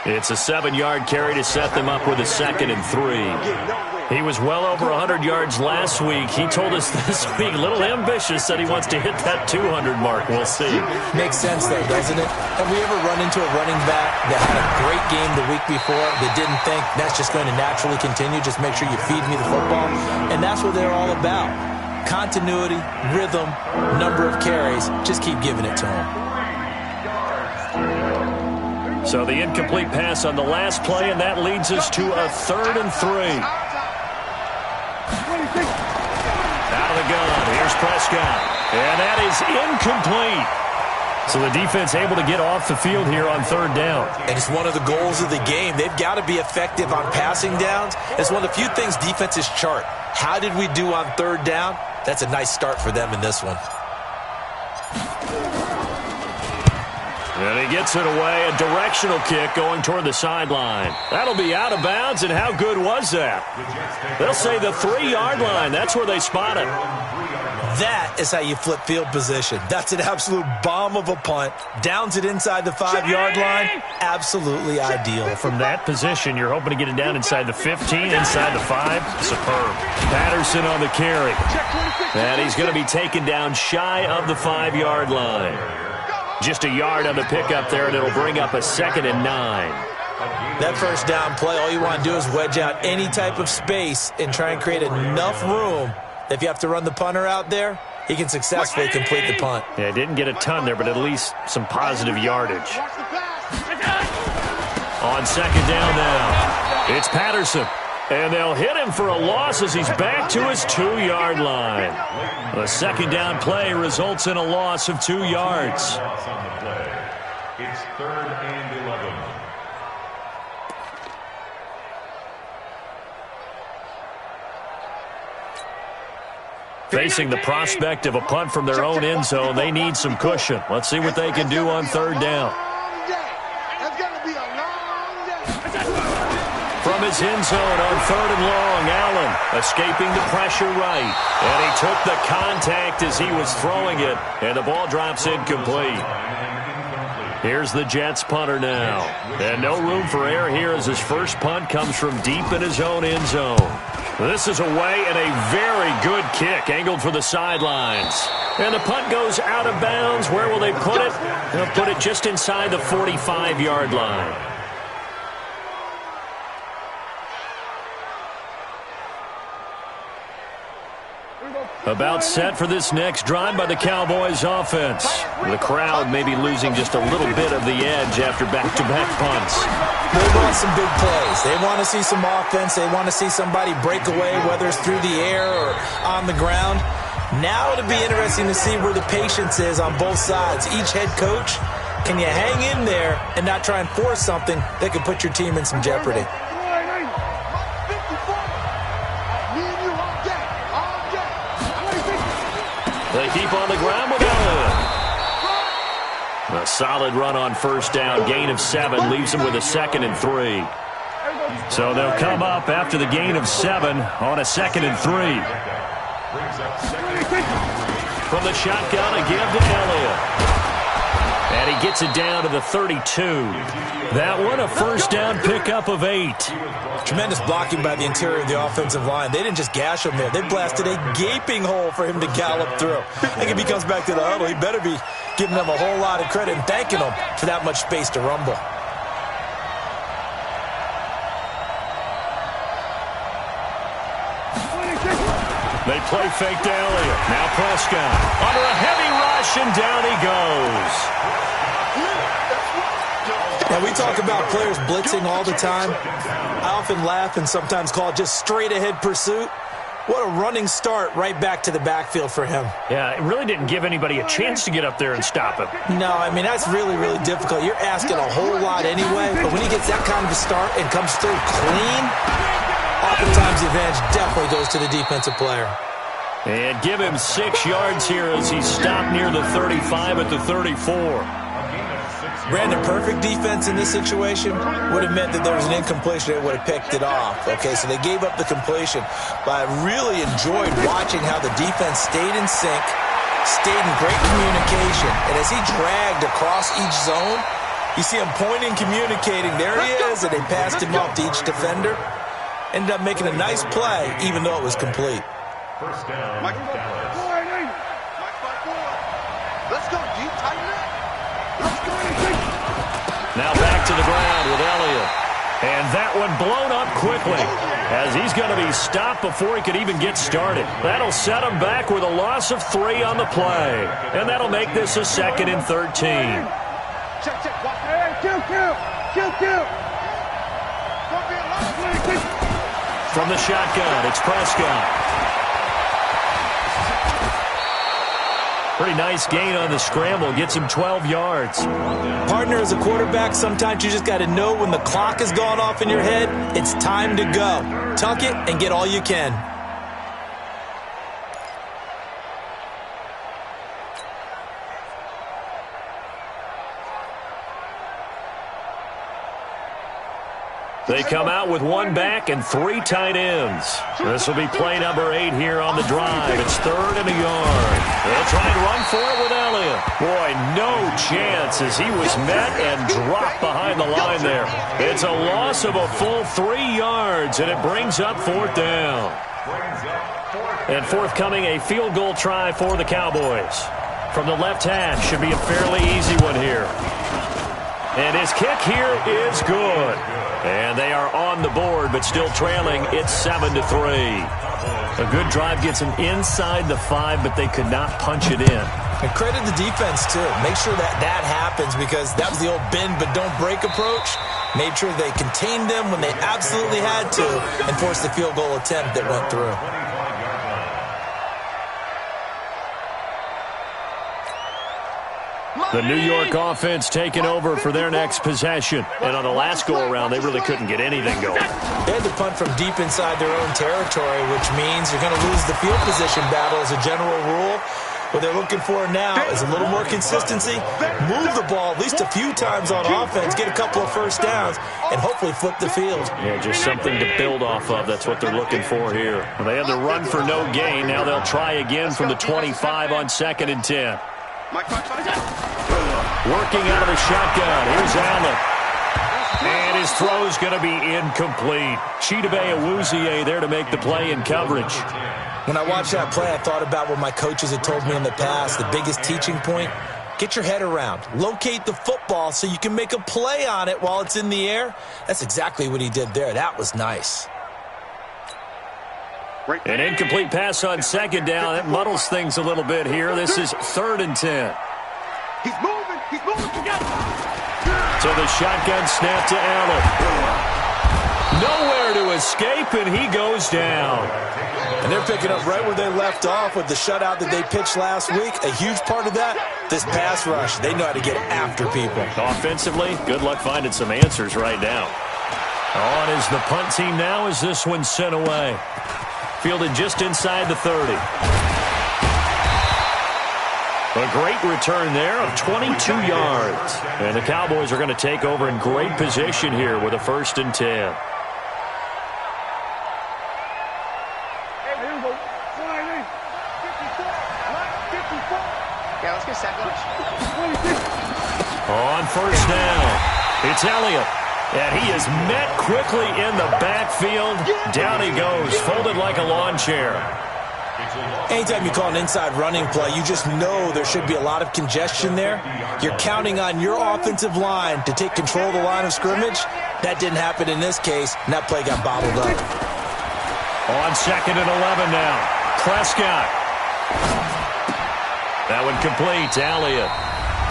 It's a 7-yard carry to set them up with a 2nd and 3. He was well over 100 yards last week. He told us this week, a little ambitious, that he wants to hit that 200 mark. We'll see. Makes sense, though, doesn't it? Have we ever run into a running back that had a great game the week before that didn't think that's just going to naturally continue? Just make sure you feed me the football. And that's what they're all about. Continuity, rhythm, number of carries. Just keep giving it to them. So the incomplete pass on the last play, and that leads us to a 3rd and 3. Out of the gun, here's Prescott. And that is incomplete. So the defense able to get off the field here on 3rd down. And it's one of the goals of the game. They've got to be effective on passing downs. It's one of the few things defenses chart. How did we do on 3rd down? That's a nice start for them in this one. And he gets it away, a directional kick going toward the sideline. That'll be out of bounds, and how good was that? They'll say the 3-yard line. That's where they spot it. That is how you flip field position. That's an absolute bomb of a punt. Downs it inside the 5-yard line. Absolutely ideal. From that position, you're hoping to get it down inside the 15, inside the 5. Superb. Patterson on the carry. And he's going to be taken down shy of the 5-yard line. Just a yard on the pickup there, and it'll bring up a 2nd and 9. That first down play, all you want to do is wedge out any type of space and try and create enough room that if you have to run the punter out there, he can successfully complete the punt. Yeah, didn't get a ton there, but at least some positive yardage. On 2nd down now, it's Patterson. And they'll hit him for a loss as he's back to his 2-yard line. The 2nd down play results in a loss of 2 yards. It's 3rd and 11. Facing the prospect of a punt from their own end zone, they need some cushion. Let's see what they can do on 3rd down. From his end zone on 3rd and long, Allen escaping the pressure right. And he took the contact as he was throwing it, and the ball drops incomplete. Here's the Jets punter now. And no room for error here as his first punt comes from deep in his own end zone. This is away and a very good kick angled for the sidelines. And the punt goes out of bounds. Where will they put it? They'll put it just inside the 45-yard line. About set for this next drive by the Cowboys offense. The crowd may be losing just a little bit of the edge after back-to-back punts. They want some big plays. They want to see some offense. They want to see somebody break away, whether it's through the air or on the ground. Now it'll be interesting to see where the patience is on both sides. Each head coach, can you hang in there and not try and force something that could put your team in some jeopardy? They keep on the ground with Allen. A solid run on 1st down. Gain of 7 leaves them with a 2nd and 3. So they'll come up after the gain of 7 on a 2nd and 3. From the shotgun, a give to Elliott. And he gets it down to the 32. That one a 1st down pickup of 8. Tremendous blocking by the interior of the offensive line. They didn't just gash him there. They blasted a gaping hole for him to gallop through. I think if he comes back to the huddle, he better be giving them a whole lot of credit and thanking them for that much space to rumble. They play fake to Elliott. Now Prescott under a heavy rush, and down he goes. Now, we talk about players blitzing all the time. I often laugh and sometimes call it just straight-ahead pursuit. What a running start right back to the backfield for him. Yeah, it really didn't give anybody a chance to get up there and stop him. No, I mean, that's really, really difficult. You're asking a whole lot anyway, but when he gets that kind of a start and comes through clean, oftentimes the advantage definitely goes to the defensive player. And give him 6 yards here as he's stopped near the 35 at the 34. Brandon, perfect defense in this situation would have meant that there was an incompletion. They would have picked it off. Okay, so they gave up the completion. But I really enjoyed watching how the defense stayed in sync, stayed in great communication. And as he dragged across each zone, You see him pointing, communicating. There he is, and they passed him off to each defender. Ended up making a nice play, even though it was complete. First down, Dallas. Let's go, deep, tighten it. Let's go. Now back to the ground with Elliott. And that one blown up quickly as he's going to be stopped before he could even get started. That'll set him back with a loss of 3 on the play. And that'll make this a 2nd and 13. Check. Kill. From the shotgun, it's Prescott. Pretty nice gain on the scramble. Gets him 12 yards. Partner, as a quarterback, sometimes you just got to know when the clock has gone off in your head, it's time to go. Tuck it and get all you can. They come out with 1 back and 3 tight ends. This will be play number 8 here on the drive. It's 3rd and a yard. They'll try and run for it with Elliott. Boy, no chance as he was met and dropped behind the line there. It's a loss of a full 3 yards, and it brings up 4th down. And forthcoming, a field goal try for the Cowboys. From the left hash, should be a fairly easy one here. And his kick here is good. And they are on the board, but still trailing. It's 7-3. A good drive gets them inside the 5, but they could not punch it in. And credit the defense, too. Make sure that happens, because that was the old bend but don't break approach. Made sure they contained them when they absolutely had to and forced the field goal attempt that went through. The New York offense taking over for their next possession. And on the last go-around, they really couldn't get anything going. They had to punt from deep inside their own territory, which means you're going to lose the field position battle as a general rule. What they're looking for now is a little more consistency, move the ball at least a few times on offense, get a couple of first downs, and hopefully flip the field. Yeah, just something to build off of. That's what they're looking for here. Well, they had the run for no gain. Now they'll try again from the 25 on 2nd and 10. Working out of the shotgun. Here's Allen. And his throw is going to be incomplete. Chidobe Awuzie there to make the play in coverage. When I watched that play, I thought about what my coaches had told me in the past. The biggest teaching point, get your head around. Locate the football so you can make a play on it while it's in the air. That's exactly what he did there. That was nice. An incomplete pass on 2nd down. That muddles things a little bit here. This is 3rd and 10. He's moving. So the shotgun snap to Allen. Nowhere to escape, and he goes down. And they're picking up right where they left off with the shutout that they pitched last week. A huge part of that, this pass rush. They know how to get after people. Offensively, good luck finding some answers right now. On is the punt team now as this one's sent away. Fielded just inside the 30. A great return there of 22 yards. And the Cowboys are going to take over in great position here with a 1st and 10. Yeah, let's get second. On 1st down, it's Elliott. And he is met quickly in the backfield. Down he goes, folded like a lawn chair. Anytime you call an inside running play, you just know there should be a lot of congestion there. You're counting on your offensive line to take control of the line of scrimmage. That didn't happen in this case, and that play got bottled up. On 2nd and 11 now, Prescott. That one complete to Elliott.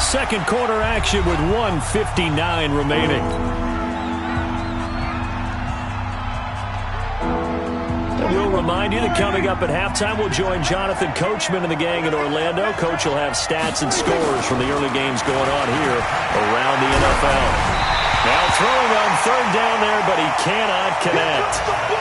2nd quarter action with 1:59 remaining. We'll remind you that coming up at halftime, we'll join Jonathan Coachman and the gang in Orlando. Coach will have stats and scores from the early games going on here around the NFL. Now throwing on 3rd down there, but he cannot connect.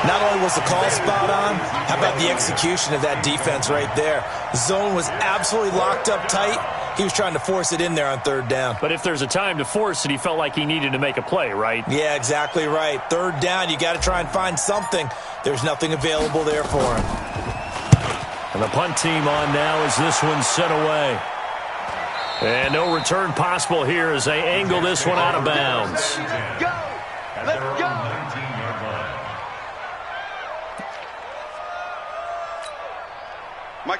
Not only was the call spot on, how about the execution of that defense right there? The zone was absolutely locked up tight. He was trying to force it in there on 3rd down. But if there's a time to force it, he felt like he needed to make a play, right? Yeah, exactly right. 3rd down, you got to try and find something. There's nothing available there for him. And the punt team on now as this one's sent away. And no return possible here as they angle this one out of bounds. Go! Let's go!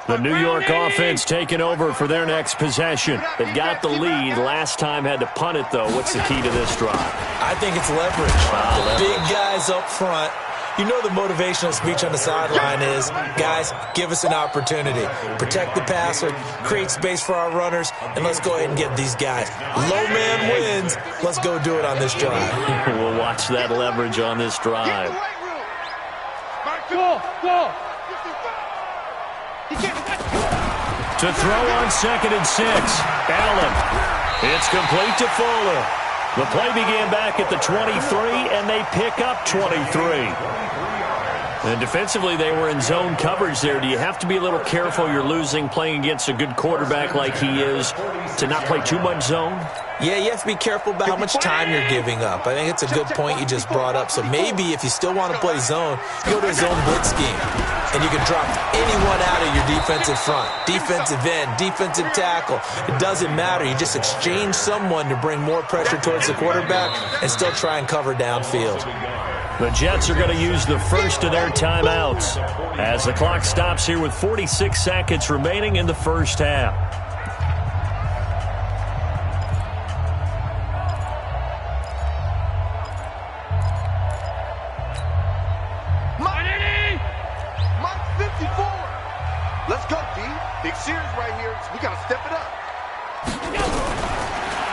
The New York offense taking over for their next possession. They've got the lead. Last time had to punt it, though. What's the key to this drive? I think it's leverage. The big guys up front. You know the motivational speech on the sideline is, guys, give us an opportunity. Protect the passer, create space for our runners, and let's go ahead and get these guys. Low man wins. Let's go do it on this drive. We'll watch that leverage on this drive. Go! To throw on 2nd and 6. Allen. It's complete to Fuller. The play began back at the 23, and they pick up 23. And defensively, they were in zone coverage there. Do you have to be a little careful you're losing playing against a good quarterback like he is to not play too much zone? Yeah, you have to be careful about how much time you're giving up. I think it's a good point you just brought up. So maybe if you still want to play zone, you go to a zone blitz scheme. And you can drop anyone out of your defensive front. Defensive end, defensive tackle. It doesn't matter. You just exchange someone to bring more pressure towards the quarterback and still try and cover downfield. The Jets are going to use the first of their timeouts as the clock stops here with 46 seconds remaining in the first half. Mike 54. Let's go, D. Big series right here. We got to step it up.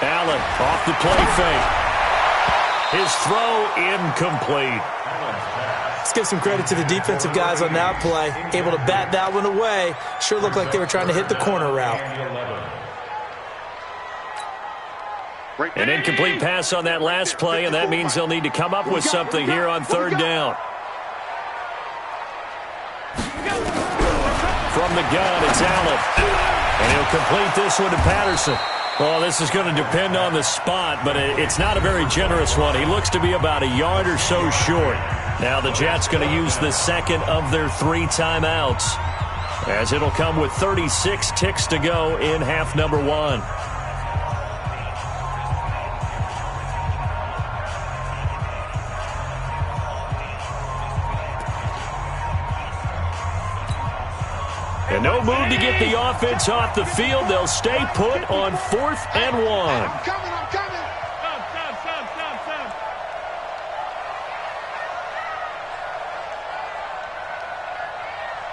Allen off the play fake. His throw incomplete. Let's give some credit to the defensive guys on that play. Able to bat that one away. Sure looked like they were trying to hit the corner route. An incomplete pass on that last play, and that means they'll need to come up with something here on 3rd down. From the gun, it's Allen. And he'll complete this one to Patterson. Well, this is going to depend on the spot, but it's not a very generous one. He looks to be about a yard or so short. Now the Jets going to use the second of their 3 timeouts, as it'll come with 36 ticks to go in half number 1. And no move to get the offense off the field. They'll stay put on 4th and 1. I'm coming.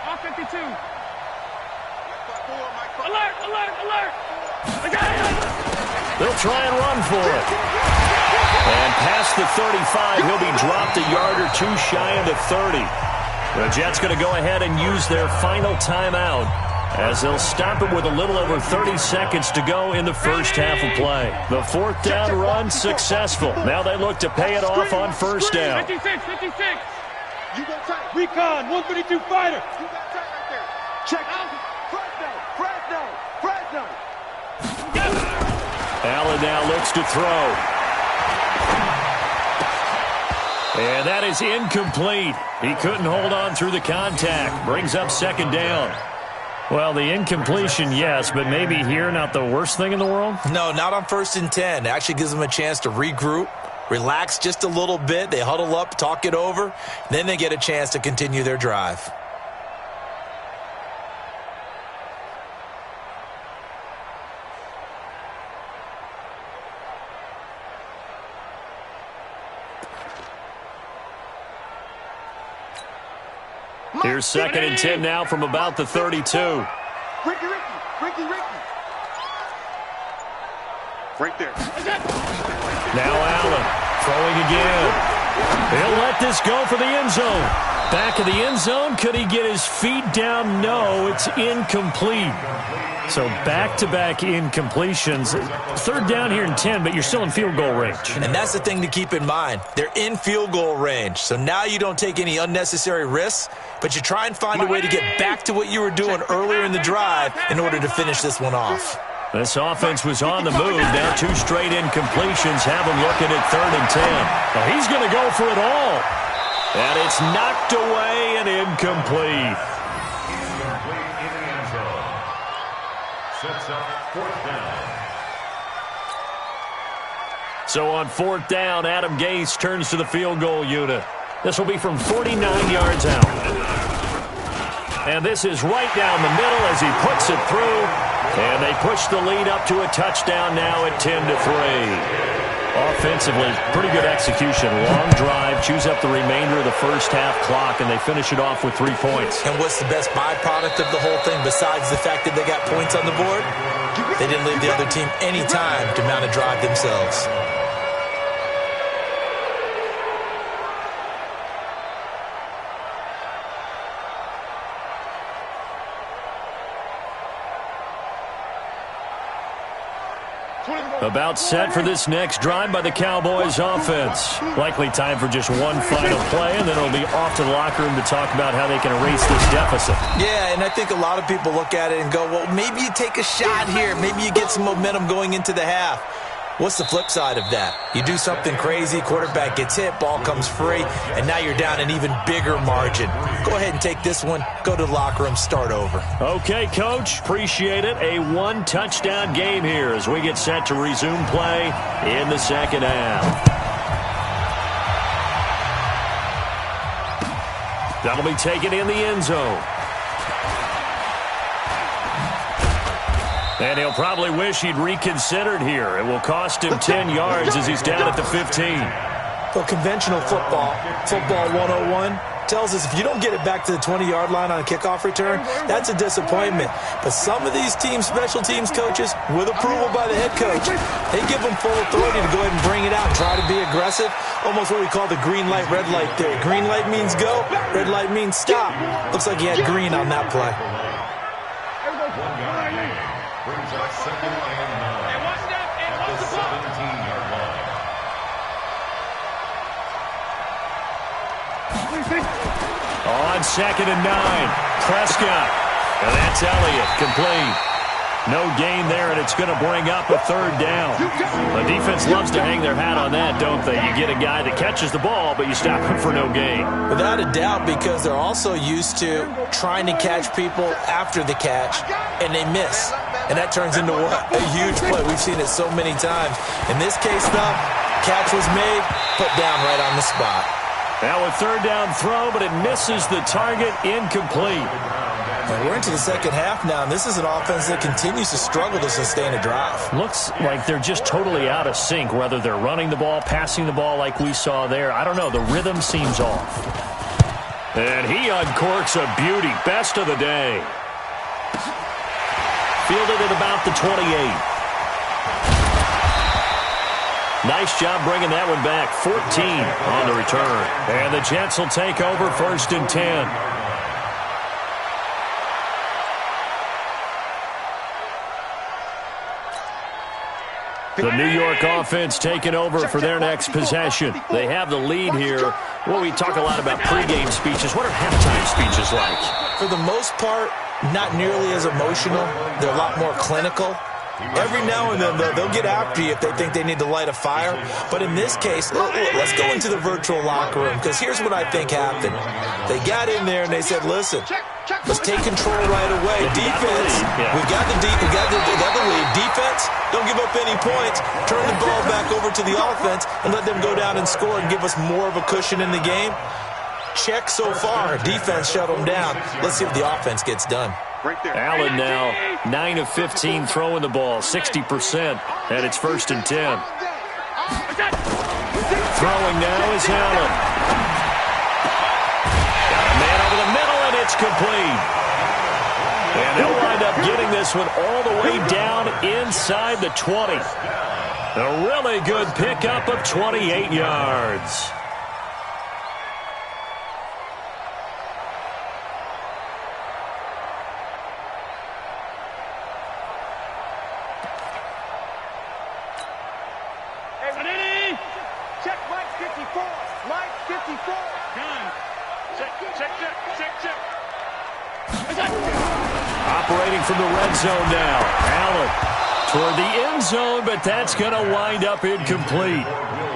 All 52. Alert! They'll try and run for it. And past the 35, he'll be dropped a yard or 2 shy of the 30. The Jets going to go ahead and use their final timeout as they'll stop it with a little over 30 seconds to go in the first half of play. The 4th down run successful. Now they look to pay it off on 1st down. 56. You go tight. Recon, 132 fighter. You got tight right there. Check out. Fresno. Allen now looks to throw. And that is incomplete. He couldn't hold on through the contact. Brings up 2nd down. Well, the incompletion, yes, but maybe here not the worst thing in the world? No, not on 1st and 10. It actually gives them a chance to regroup, relax just a little bit. They huddle up, talk it over. Then they get a chance to continue their drive. Here's 2nd and 10 now from about the 32. Ricky. Right there. Now Allen throwing again. He'll let this go for the end zone. Back of the end zone. Could he get his feet down? No, it's incomplete. So back-to-back incompletions. 3rd down here in 10, but you're still in field goal range. And that's the thing to keep in mind. They're in field goal range. So now you don't take any unnecessary risks, but you try and find a way to get back to what you were doing earlier in the drive in order to finish this one off. This offense was on the move. Now 2 straight incompletions have him looking at 3rd and 10. Well, he's going to go for it all. And it's knocked away and incomplete. Sets up 4th down. So on 4th down, Adam Gase turns to the field goal unit. This will be from 49 yards out. And this is right down the middle as he puts it through. And they push the lead up to a touchdown now at 10-3. Offensively, pretty good execution. Long drive, chews up the remainder of the first half clock, and they finish it off with 3 points. And what's the best byproduct of the whole thing besides the fact that they got points on the board? They didn't leave the other team any time to mount a drive themselves. About set for this next drive by the Cowboys offense. Likely time for just one final play, and then it'll be off to the locker room to talk about how they can erase this deficit. Yeah, and I think a lot of people look at it and go, well, maybe you take a shot here. Maybe you get some momentum going into the half. What's the flip side of that? You do something crazy, quarterback gets hit, ball comes free, and now you're down an even bigger margin. Go ahead and take this one, go to the locker room, start over. Okay, Coach, appreciate it. A one-touchdown game here as we get set to resume play in the second half. That'll be taken in the end zone. And he'll probably wish he'd reconsidered here. It will cost him 10 yards as he's down at the 15. Well, conventional football 101, tells us if you don't get it back to the 20-yard line on a kickoff return, that's a disappointment. But some of these teams, special teams coaches, with approval by the head coach, they give them full authority to go ahead and bring it out and try to be aggressive. Almost what we call the green light, red light theory. Green light means go, red light means stop. Looks like he had green on that play. Brings up 2nd and 9. And watch that. And watch the ball. 17-yard line. On 2nd and 9, Prescott. And that's Elliott, complete. No gain there, and it's going to bring up a 3rd down. The defense loves to hang their hat on that, don't they? You get a guy that catches the ball, but you stop him for no gain. Without a doubt, because they're also used to trying to catch people after the catch, and they miss. And that turns into what? A huge play. We've seen it so many times. In this case, though, catch was made, put down right on the spot. Now a 3rd down throw, but it misses the target, incomplete. And we're into the second half now, and this is an offense that continues to struggle to sustain a drive. Looks like they're just totally out of sync, whether they're running the ball, passing the ball like we saw there. I don't know. The rhythm seems off. And he uncorks a beauty. Best of the day. Fielded at about the 28. Nice job bringing that one back. 14 on the return. And the Jets will take over 1st and 10. The New York offense taking over for their next possession. They have the lead here. Well, we talk a lot about pregame speeches. What are halftime speeches like? For the most part, not nearly as emotional. They're a lot more clinical. Every now and then, they'll get after you if they think they need to light a fire. But in this case, let's go into the virtual locker room, because here's what I think happened. They got in there and they said, listen, let's take control right away. Defense, we got the lead. Defense, don't give up any points. Turn the ball back over to the offense and let them go down and score and give us more of a cushion in the game. Check so far. Defense shut them down. Let's see if the offense gets done. Right there. Allen now 9 of 15 throwing the ball, 60%, and it's 1st and 10. Throwing now is Allen. Got a man over the middle, and it's complete. And they'll wind up getting this one all the way down inside the 20. A really good pickup of 28 yards. Operating from the red zone now. Allen toward the end zone, but that's going to wind up incomplete.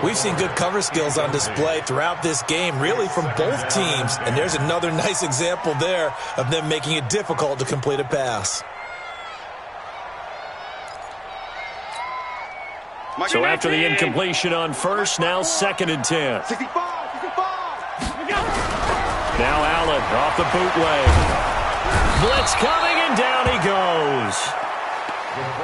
We've seen good cover skills on display throughout this game, really from both teams. And there's another nice example there of them making it difficult to complete a pass. So after the incompletion on first, now 2nd and 10. 65. Now Allen off the bootleg. Blitz coming, and down he goes.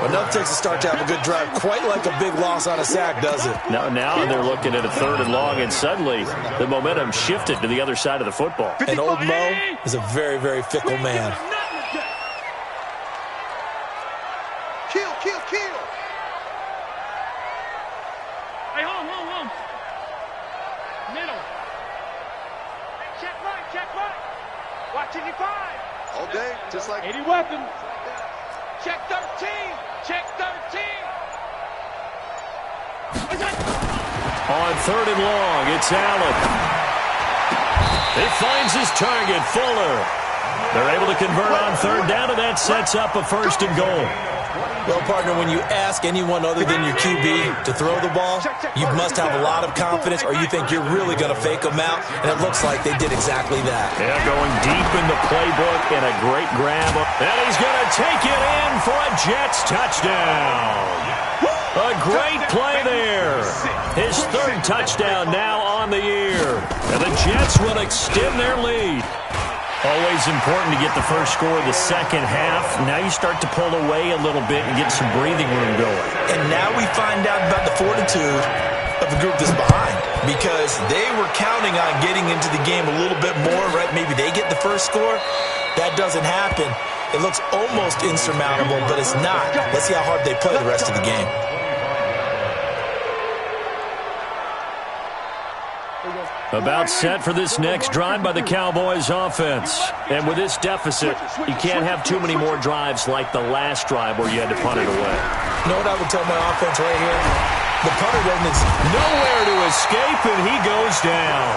Enough takes a start to have a good drive. Quite like a big loss on a sack, does it? Now they're looking at a 3rd and long, and suddenly the momentum shifted to the other side of the football. And old Mo is a very, very fickle man. Kill. Hey, home. Middle. Check right. Watching your 5. All day, just like 80 weapons. Check 13. On 3rd and long, it's Allen. He finds his target, Fuller. They're able to convert on 3rd down, and that sets up a 1st and goal. Well, partner, when you ask anyone other than your QB to throw the ball, you must have a lot of confidence, or you think you're really going to fake them out, and it looks like they did exactly that. Yeah, going deep in the playbook, and a great grab. And he's going to take it in for a Jets touchdown. A great play there. His 3rd touchdown now on the year. And the Jets will extend their lead. Always important to get the first score of the second half. Now you start to pull away a little bit and get some breathing room going. And now we find out about the fortitude of the group that's behind, because they were counting on getting into the game a little bit more, right? Maybe they get the first score. That doesn't happen. It looks almost insurmountable, but it's not. Let's see how hard they play the rest of the game. About set for this next drive by the Cowboys offense. And with this deficit, you can't have too many more drives like the last drive where you had to punt it away. You know what I would tell my offense right here? The punter doesn't nowhere to escape, and he goes down.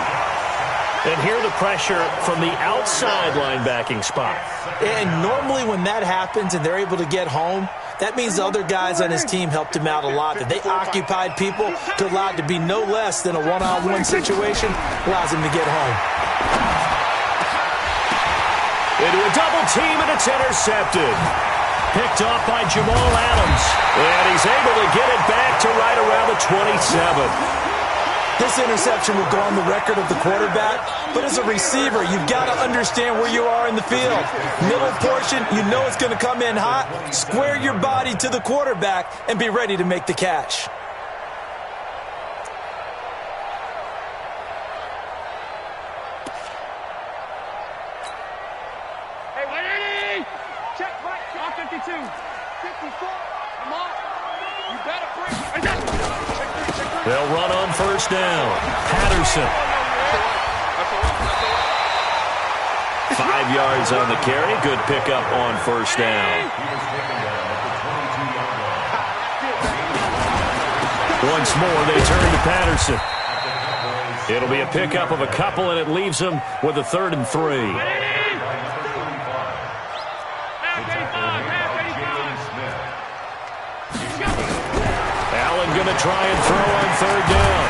And here the pressure from the outside linebacking spot. And normally when that happens and they're able to get home, that means the other guys on his team helped him out a lot. That they occupied people to allow it to be no less than a one-on-one situation, allows him to get home. Into a double team, and it's intercepted. Picked off by Jamal Adams. And he's able to get it back to right around the 27. This interception will go on the record of the quarterback, but as a receiver, you've got to understand where you are in the field. Middle portion, you know it's going to come in hot. Square your body to the quarterback and be ready to make the catch. Hey, 180! Check right, on 52. 54. Come on. You better bring. They'll run on 1st down. Patterson. 5 yards on the carry. Good pickup on 1st down. Once more, they turn to Patterson. It'll be a pickup of a couple, and it leaves them with a 3rd and 3. Going to try and throw on 3rd down.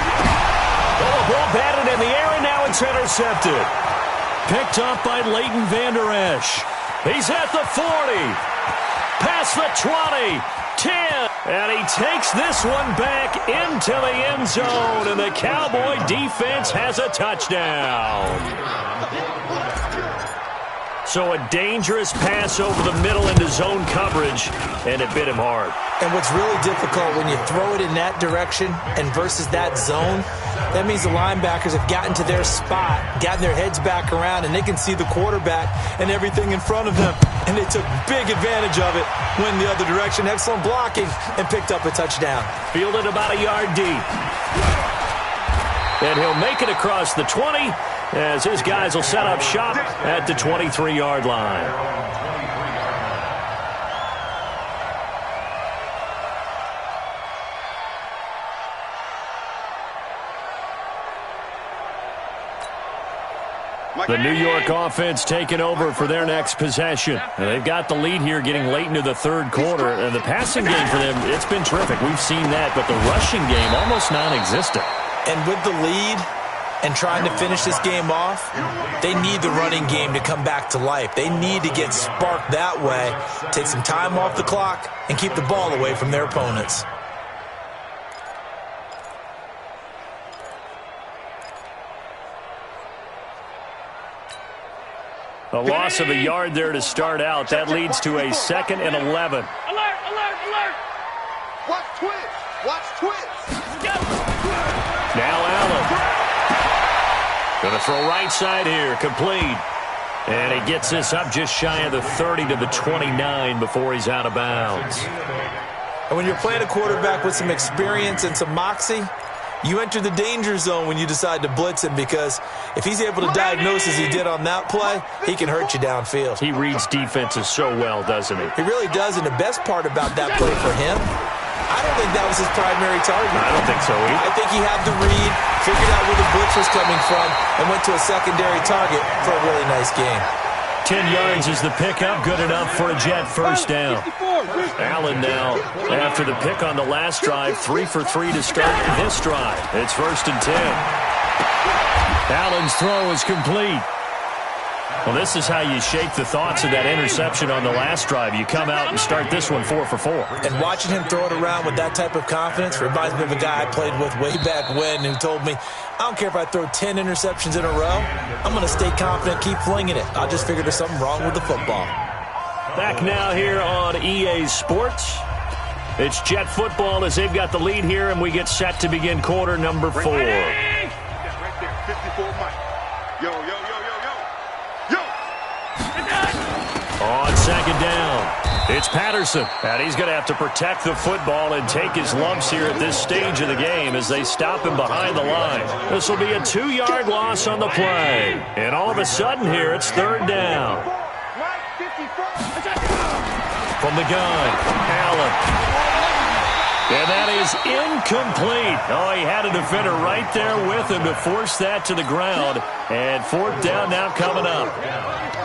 Oh, ball batted in the air, and now it's intercepted. Picked up by Leighton Vander Esch. He's at the 40. Past the 20. 10. And he takes this one back into the end zone, and the Cowboy defense has a touchdown. So a dangerous pass over the middle into zone coverage, and it bit him hard. And what's really difficult when you throw it in that direction and versus that zone, that means the linebackers have gotten to their spot, gotten their heads back around, and they can see the quarterback and everything in front of them. And they took big advantage of it, went the other direction, excellent blocking, and picked up a touchdown. Fielded about a yard deep. And he'll make it across the 20 as his guys will set up shop at the 23-yard line. The New York offense taking over for their next possession. And they've got the lead here getting late into the 3rd quarter. And the passing game for them, it's been terrific. We've seen that, but the rushing game almost non-existent. And with the lead and trying to finish this game off, they need the running game to come back to life. They need to get sparked that way, take some time off the clock, and keep the ball away from their opponents. A loss of a yard there to start out. That leads to a 2nd and 11. Alert, alert, alert. Watch twitch. Watch twitch. Now Allen. Going to throw right side here. Complete. And he gets this up just shy of the 30 to the 29 before he's out of bounds. And when you're playing a quarterback with some experience and some moxie, you enter the danger zone when you decide to blitz him, because if he's able to diagnose as he did on that play, he can hurt you downfield. He reads defenses so well, doesn't he? He really does, and the best part about that play for him, I don't think that was his primary target. I don't think so either. I think he had the read, figured out where the blitz was coming from, and went to a secondary target for a really nice game. 10 yards is the pickup, good enough for a Jet first down. Allen now, after the pick on the last drive, 3 for 3 to start this drive. It's 1st and 10. Allen's throw is complete. Well, this is how you shake the thoughts of that interception on the last drive. You come out and start this one 4 for 4. And watching him throw it around with that type of confidence reminds me of a guy I played with way back when who told me, I don't care if I throw 10 interceptions in a row, I'm going to stay confident, keep flinging it. I just figured there's something wrong with the football. Back now here on EA Sports. It's Jet football as they've got the lead here, and we get set to begin quarter number 4. Right there, 54 Mike. Yo, yo, yo, yo, yo. Yo! On 2nd down, it's Patterson. And he's going to have to protect the football and take his lumps here at this stage of the game as they stop him behind the line. This will be a 2-yard loss on the play. And all of a sudden here, it's 3rd down. From the gun, Allen. And that is incomplete. Oh, he had a defender right there with him to force that to the ground. And 4th down now coming up.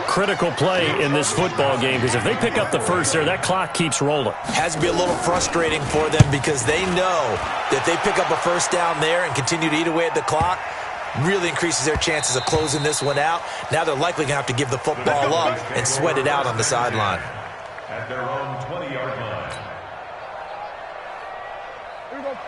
Critical play in this football game, because if they pick up the first there, that clock keeps rolling. Has to be a little frustrating for them, because they know that they pick up a first down there and continue to eat away at the clock, really increases their chances of closing this one out. Now they're likely going to have to give the football up and sweat it out on the sideline. At their own 20-yard line.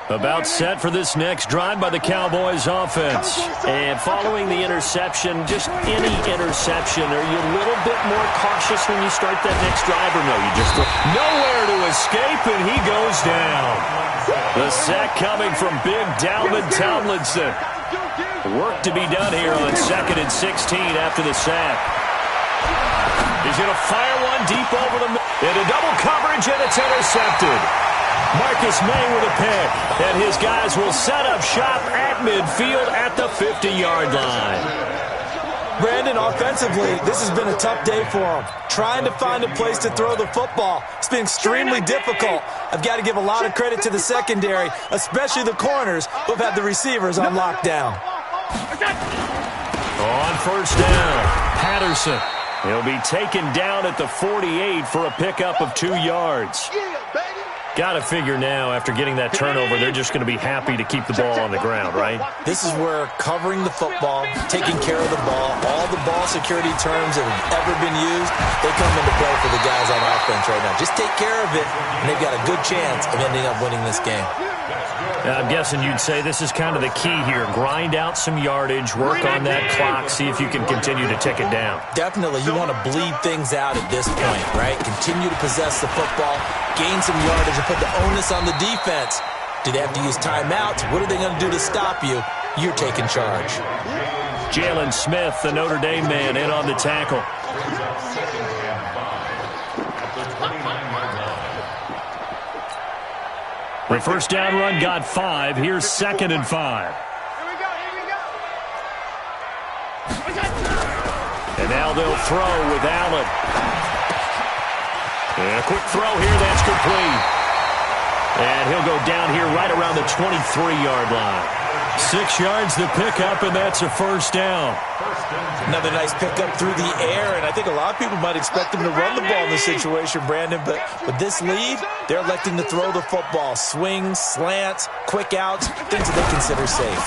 About set for this next drive by the Cowboys offense. And following the interception, just any interception, are you a little bit more cautious when you start that next drive, or no? You just nowhere to escape, and he goes down. The sack coming from big Dalvin Tomlinson. Work to be done here on 2nd and 16 after the sack. He's going to fire one deep over the middle. Into double coverage, and it's intercepted. Marcus May with a pick, and his guys will set up shop at midfield at the 50-yard line. Brandon, offensively, this has been a tough day for him. Trying to find a place to throw the football. It's been extremely difficult. I've got to give a lot of credit to the secondary, especially the corners who have had the receivers on lockdown. On 1st down, Patterson. He'll be taken down at the 48 for a pickup of 2 yards. Got to figure now, after getting that turnover, they're just going to be happy to keep the ball on the ground, right? This is where covering the football, taking care of the ball, all the ball security terms that have ever been used, they come into play for the guys on offense right now. Just take care of it, and they've got a good chance of ending up winning this game. I'm guessing you'd say this is kind of the key here. Grind out some yardage, work on that clock, see if you can continue to tick it down. Definitely. You want to bleed things out at this point, right? Continue to possess the football, gain some yardage, and put the onus on the defense. Do they have to use timeouts? What are they going to do to stop you? You're taking charge. Jalen Smith, the Notre Dame man, in on the tackle. The 1st down run got 5. Here's 2nd and 5. Here we go. And now they'll throw with Allen. And a quick throw here, that's complete. And he'll go down here right around the 23-yard line. 6 yards to pick up, and that's a 1st down. Another nice pickup through the air, and I think a lot of people might expect him to run the ball in this situation, Brandon, but with this lead, they're electing to throw the football. Swings, slants, quick outs, things that they consider safe.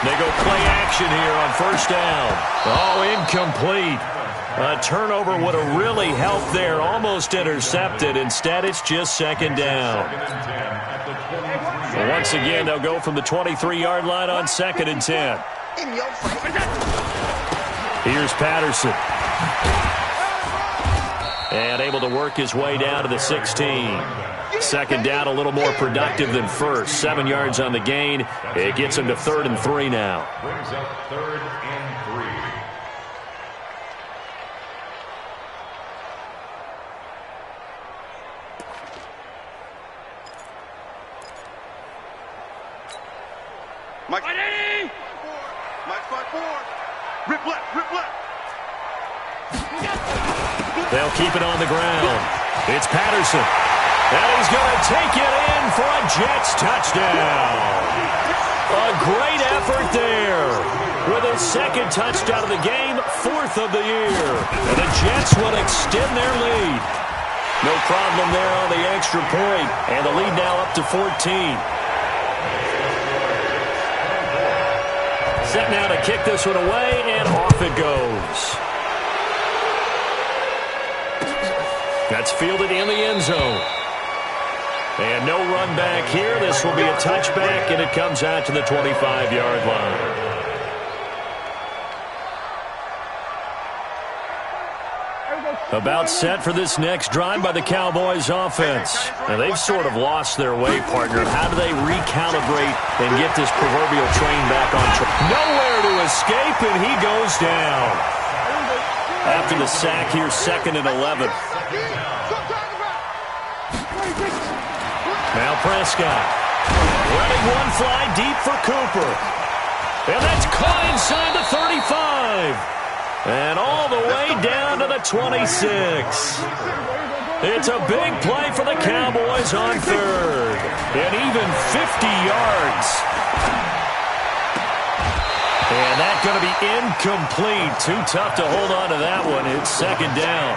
They go play action here on 1st down. Oh, incomplete. A turnover would have really helped there. Almost intercepted. Instead, it's just 2nd down. Once again, they'll go from the 23-yard line on 2nd and 10. Here's Patterson. And able to work his way down to the 16. Second down, a little more productive than first. 7 yards on the gain. It gets him to 3rd and 3 now. Brings up 3rd and 3. Mike. Mike 5-4. Rip left, rip left. They'll keep it on the ground. It's Patterson. And he's going to take it in for a Jets touchdown. A great effort there. With his second touchdown of the game, 4th of the year. And the Jets will extend their lead. No problem there on the extra point. And the lead now up to 14. Set now to kick this one away, and off it goes. That's fielded in the end zone. And no run back here. This will be a touchback, and it comes out to the 25-yard line. About set for this next drive by the Cowboys offense. Now, they've sort of lost their way, partner. How do they recalibrate and get this proverbial train back on track? Nowhere to escape, and he goes down. After the sack here, 2nd and 11. Now Prescott. Letting one fly deep for Cooper. And that's caught inside the 35. And all the way down to the 26. It's a big play for the Cowboys on 3rd. And even 50 yards. And that's going to be incomplete. Too tough to hold on to that one. It's 2nd down.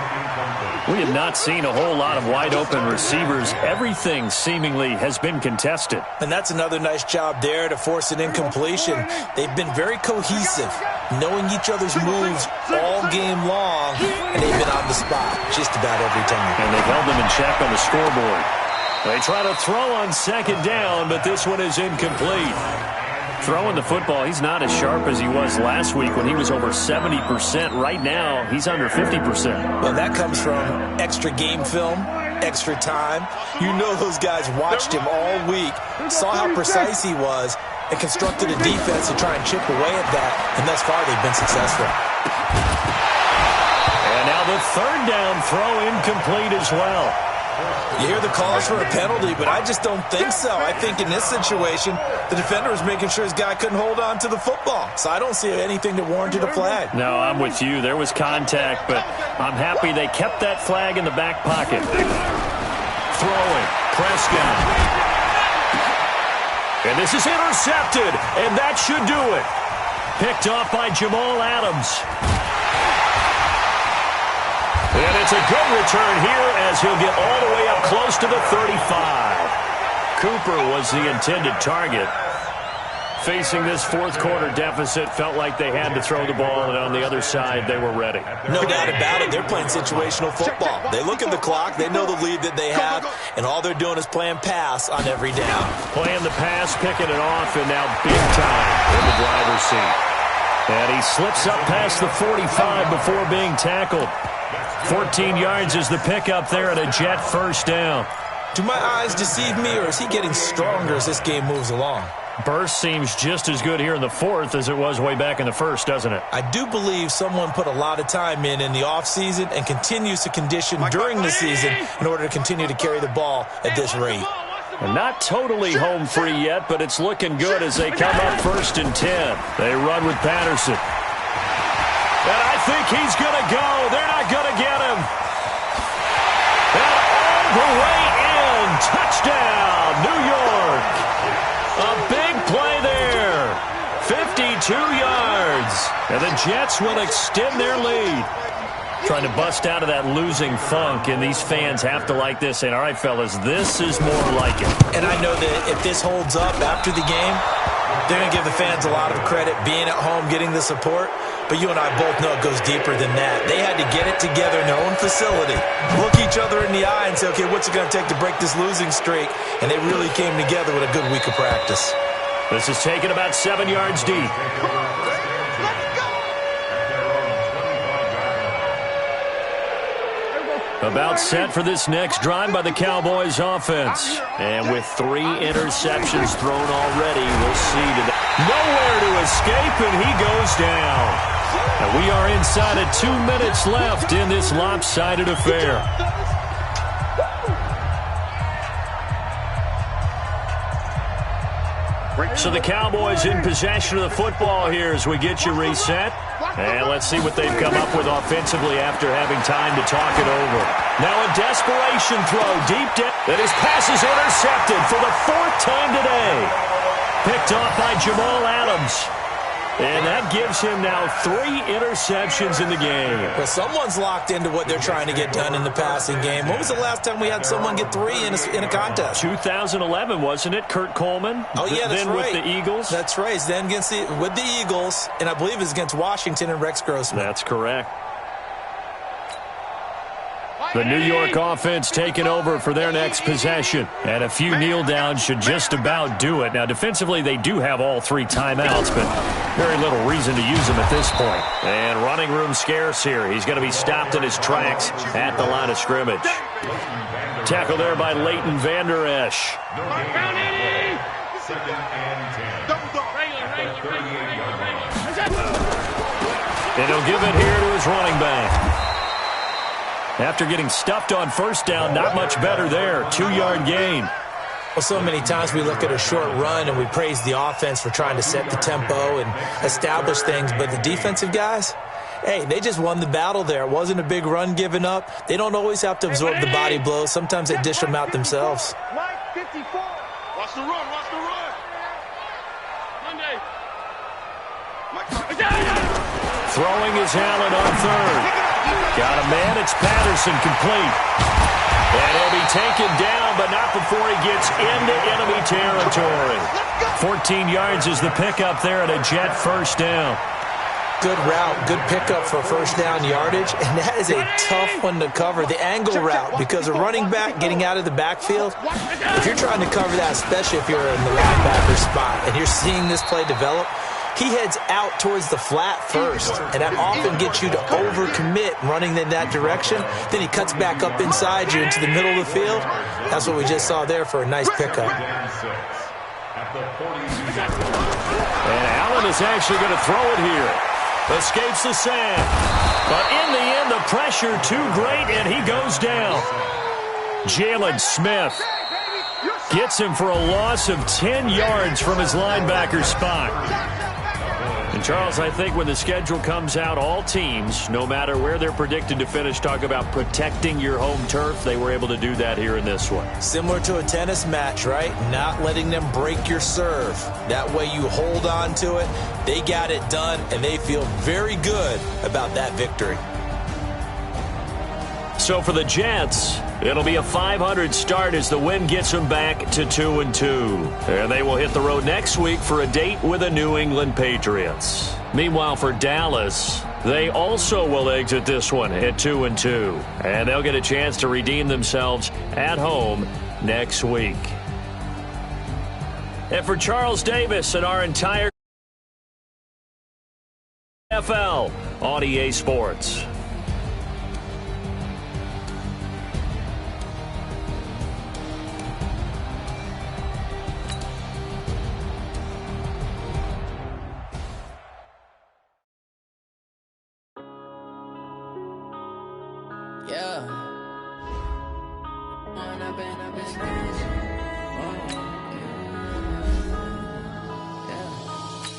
We have not seen a whole lot of wide-open receivers. Everything seemingly has been contested. And that's another nice job there to force an incompletion. They've been very cohesive, knowing each other's moves all game long, and they've been on the spot just about every time. And they've held them in check on the scoreboard. They try to throw on 2nd down, but this one is incomplete. Throwing the football, he's not as sharp as he was last week when he was over 70%. Right now, he's under 50%. Well, that comes from extra game film, extra time. You know those guys watched him all week, saw how precise he was, and constructed a defense to try and chip away at that, and thus far they've been successful. And now the 3rd down throw incomplete as well. You hear the calls for a penalty, but I just don't think so. I think in this situation, the defender was making sure his guy couldn't hold on to the football. So I don't see anything that warranted a flag. No, I'm with you. There was contact, but I'm happy they kept that flag in the back pocket. Throwing, Prescott. And this is intercepted, and that should do it. Picked off by Jamal Adams. And it's a good return here as he'll get all the way up close to the 35. Cooper was the intended target. Facing this 4th quarter deficit, felt like they had to throw the ball, and on the other side, they were ready. No doubt about it. They're playing situational football. They look at the clock, they know the lead that they have, and all they're doing is playing pass on every down. Playing the pass, picking it off, and now big time in the driver's seat. And he slips up past the 45 before being tackled. 14 yards is the pickup there at a Jet 1st down. Do my eyes deceive me, or is he getting stronger as this game moves along? Burst seems just as good here in the 4th as it was way back in the 1st, doesn't it? I do believe someone put a lot of time in the offseason and continues to condition during the season in order to continue to carry the ball at this rate. And not totally home free yet, but it's looking good as they come up 1st and 10. They run with Patterson. And I think he's going to go. They're not going to get him. And all the way in. Touchdown, New York. A big play there. 52 yards. And the Jets will extend their lead. Trying to bust out of that losing funk, and these fans have to like this. And all right, fellas, this is more like it. And I know that if this holds up after the game, they're going to give the fans a lot of credit being at home, getting the support. But you and I both know it goes deeper than that. They had to get it together in their own facility, look each other in the eye and say, okay, what's it going to take to break this losing streak? And they really came together with a good week of practice. This is taken about 7 yards deep. About set for this next drive by the Cowboys offense. And with 3 interceptions thrown already, we'll see today. Nowhere to escape, and he goes down. And we are inside of 2 minutes left in this lopsided affair. So the Cowboys in possession of the football here as we get you reset. And let's see what they've come up with offensively after having time to talk it over. Now a desperation throw deep down. And his pass is intercepted for the 4th time today. Picked off by Jamal Adams. And that gives him now 3 interceptions in the game. Well, someone's locked into what they're trying to get done in the passing game. When was the last time we had someone get 3 in a contest? 2011, wasn't it? Kurt Coleman? Oh, yeah, that's then right. With the Eagles? That's right. Then with the Eagles, and I believe it's against Washington and Rex Grossman. That's correct. The New York offense taking over for their next possession. And a few kneel downs should just about do it. Now, defensively, they do have all 3 timeouts, but very little reason to use them at this point. And running room scarce here. He's going to be stopped in his tracks at the line of scrimmage. Tackle there by Leighton Vander Esch. Second and 10. And he'll give it here to his running back. After getting stuffed on first down, not much better there. 2-yard gain. Well, so many times we look at a short run and we praise the offense for trying to set the tempo and establish things. But the defensive guys, hey, they just won the battle there. It wasn't a big run given up. They don't always have to absorb the body blows. Sometimes they dish them out themselves. Mike 54. Watch the run. Watch the run. Monday. Throwing is Allen on third. Got a man. It's Patterson complete. And he'll be taken down, but not before he gets into enemy territory. 14 yards is the pickup there at a Jet first down. Good route, good pickup for first down yardage, and that is a tough one to cover, the angle route, because a running back getting out of the backfield, if you're trying to cover that, especially if you're in the linebacker spot, and you're seeing this play develop, he heads out towards the flat first, and that often gets you to overcommit running in that direction. Then he cuts back up inside you into the middle of the field. That's what we just saw there for a nice pickup. And Allen is actually going to throw it here. Escapes the sack. But in the end, the pressure too great, and he goes down. Jalen Smith gets him for a loss of 10 yards from his linebacker spot. And, Charles, I think when the schedule comes out, all teams, no matter where they're predicted to finish, talk about protecting your home turf. They were able to do that here in this one. Similar to a tennis match, right? Not letting them break your serve. That way you hold on to it. They got it done, and they feel very good about that victory. So for the Jets, it'll be a 500 start as the win gets them back to 2-2. And they will hit the road next week for a date with the New England Patriots. Meanwhile, for Dallas, they also will exit this one at 2-2. And they'll get a chance to redeem themselves at home next week. And for Charles Davis and our entire NFL on EA Sports. Yeah.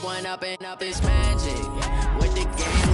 One up and up is magic. With the game